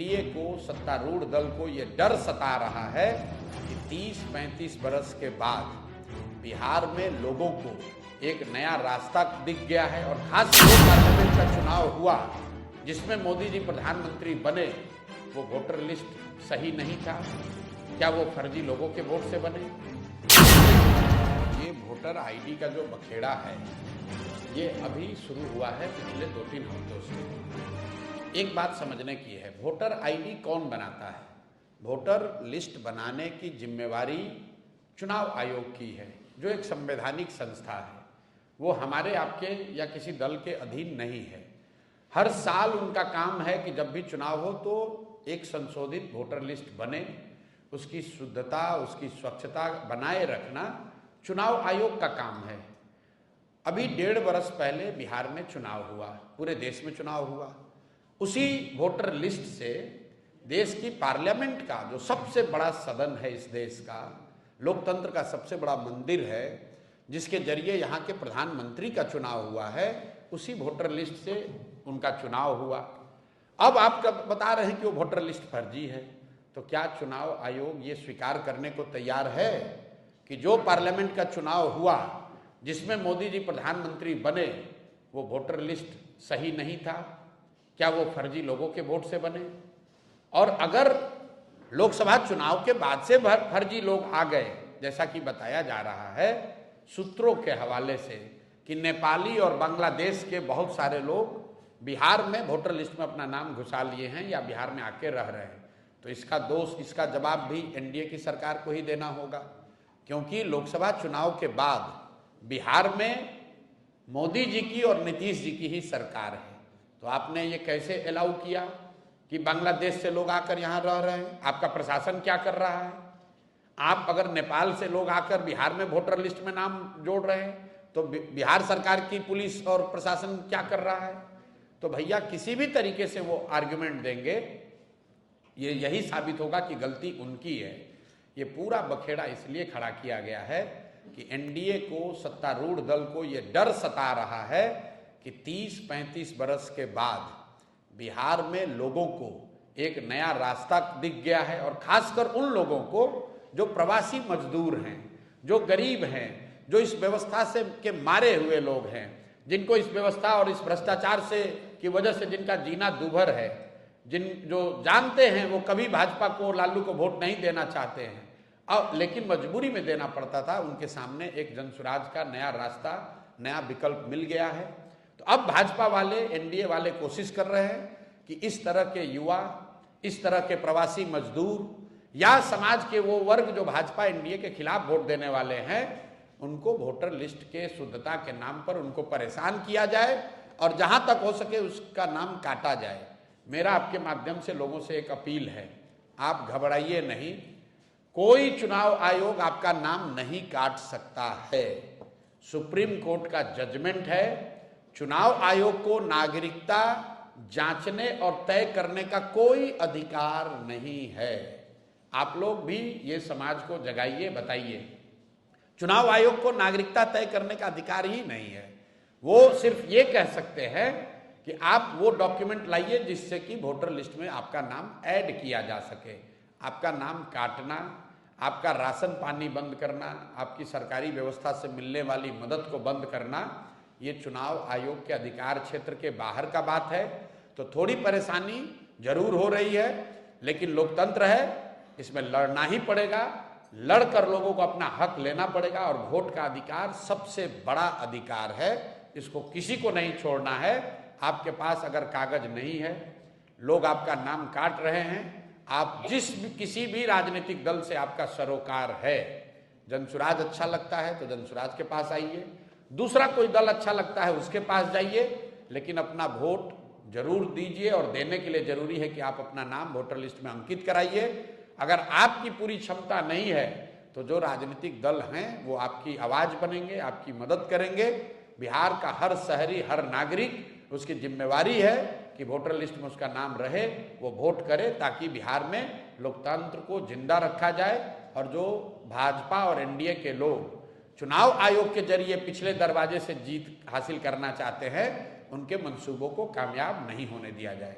NDA को, सत्तारूढ़ दल को ये डर सता रहा है कि 30-35 बरस के बाद बिहार में लोगों को एक नया रास्ता दिख गया है। और खासकर पार्लियामेंट का चुनाव हुआ जिसमें मोदी जी प्रधानमंत्री बने, वो वोटर लिस्ट सही नहीं था। क्या वो फर्जी लोगों के वोट से बने? ये वोटर आईडी का जो बखेड़ा है ये अभी शुरू हुआ है पिछले 2-3 हफ्तों से। एक बात समझने की है, वोटर आईडी कौन बनाता है? वोटर लिस्ट बनाने की जिम्मेवारी चुनाव आयोग की है, जो एक संवैधानिक संस्था है। वो हमारे आपके या किसी दल के अधीन नहीं है। हर साल उनका काम है कि जब भी चुनाव हो तो एक संशोधित वोटर लिस्ट बने, उसकी शुद्धता, उसकी स्वच्छता बनाए रखना चुनाव आयोग का काम है। अभी 1.5 बरस पहले बिहार में चुनाव हुआ, पूरे देश में चुनाव हुआ। उसी वोटर लिस्ट से देश की पार्लियामेंट का जो सबसे बड़ा सदन है, इस देश का लोकतंत्र का सबसे बड़ा मंदिर है, जिसके जरिए यहाँ के प्रधानमंत्री का चुनाव हुआ है, उसी वोटर लिस्ट से उनका चुनाव हुआ। अब आप बता रहे हैं कि वो वोटर लिस्ट फर्जी है, तो क्या चुनाव आयोग ये स्वीकार करने को तैयार है कि जो पार्लियामेंट का चुनाव हुआ जिसमें मोदी जी प्रधानमंत्री बने, वो वोटर लिस्ट सही नहीं था? क्या वो फर्जी लोगों के वोट से बने? और अगर लोकसभा चुनाव के बाद से फर्जी लोग आ गए, जैसा कि बताया जा रहा है सूत्रों के हवाले से कि नेपाली और बांग्लादेश के बहुत सारे लोग बिहार में वोटर लिस्ट में अपना नाम घुसा लिए हैं या बिहार में आके रह रहे हैं, तो इसका दोष, इसका जवाब भी एनडीए की सरकार को ही देना होगा। क्योंकि लोकसभा चुनाव के बाद बिहार में मोदी जी की और नीतीश जी की ही सरकार है, तो आपने ये कैसे अलाउ किया कि बांग्लादेश से लोग आकर यहाँ रह रहे हैं? आपका प्रशासन क्या कर रहा है? आप अगर नेपाल से लोग आकर बिहार में वोटर लिस्ट में नाम जोड़ रहे हैं तो बिहार सरकार की पुलिस और प्रशासन क्या कर रहा है? तो भैया किसी भी तरीके से वो आर्ग्यूमेंट देंगे, ये यही साबित होगा कि गलती उनकी है। ये पूरा बखेड़ा इसलिए खड़ा किया गया है कि एनडीए को, सत्तारूढ़ दल को ये डर सता रहा है कि 30-35 बरस के बाद बिहार में लोगों को एक नया रास्ता दिख गया है। और खासकर उन लोगों को जो प्रवासी मजदूर हैं, जो गरीब हैं, जो इस व्यवस्था से के मारे हुए लोग हैं, जिनको इस व्यवस्था और इस भ्रष्टाचार से की वजह से जिनका जीना दूभर है, जो जानते हैं वो कभी भाजपा को, लालू को वोट नहीं देना चाहते हैं, अब लेकिन मजबूरी में देना पड़ता था, उनके सामने एक जनसुराज का नया रास्ता, नया विकल्प मिल गया है। तो अब भाजपा वाले, एनडीए वाले कोशिश कर रहे हैं कि इस तरह के युवा, इस तरह के प्रवासी मजदूर या समाज के वो वर्ग जो भाजपा एनडीए के खिलाफ वोट देने वाले हैं, उनको वोटर लिस्ट के शुद्धता के नाम पर उनको परेशान किया जाए और जहां तक हो सके उसका नाम काटा जाए। मेरा आपके माध्यम से लोगों से एक अपील है, आप घबराइए नहीं, कोई चुनाव आयोग आपका नाम नहीं काट सकता है। सुप्रीम कोर्ट का जजमेंट है, चुनाव आयोग को नागरिकता जांचने और तय करने का कोई अधिकार नहीं है। आप लोग भी ये समाज को जगाइए, बताइए, चुनाव आयोग को नागरिकता तय करने का अधिकार ही नहीं है। वो सिर्फ ये कह सकते हैं कि आप वो डॉक्यूमेंट लाइए जिससे कि वोटर लिस्ट में आपका नाम ऐड किया जा सके। आपका नाम काटना, आपका राशन पानी बंद करना, आपकी सरकारी व्यवस्था से मिलने वाली मदद को बंद करना, ये चुनाव आयोग के अधिकार क्षेत्र के बाहर का बात है। तो थोड़ी परेशानी जरूर हो रही है, लेकिन लोकतंत्र है, इसमें लड़ना ही पड़ेगा, लड़कर लोगों को अपना हक लेना पड़ेगा। और वोट का अधिकार सबसे बड़ा अधिकार है, इसको किसी को नहीं छोड़ना है। आपके पास अगर कागज नहीं है, लोग आपका नाम काट रहे हैं, आप किसी भी राजनीतिक दल से आपका सरोकार है, जनसुराज अच्छा लगता है तो जनसुराज के पास आइए, दूसरा कोई दल अच्छा लगता है उसके पास जाइए, लेकिन अपना वोट जरूर दीजिए। और देने के लिए जरूरी है कि आप अपना नाम वोटर लिस्ट में अंकित कराइए। अगर आपकी पूरी क्षमता नहीं है तो जो राजनीतिक दल हैं वो आपकी आवाज बनेंगे, आपकी मदद करेंगे। बिहार का हर शहरी, हर नागरिक, उसकी जिम्मेवारी है कि वोटर लिस्ट में उसका नाम रहे, वो वोट करे, ताकि बिहार में लोकतंत्र को जिंदा रखा जाए। और जो भाजपा और एनडीए के लोग चुनाव आयोग के जरिए पिछले दरवाजे से जीत हासिल करना चाहते हैं, उनके मंसूबों को कामयाब नहीं होने दिया जाए।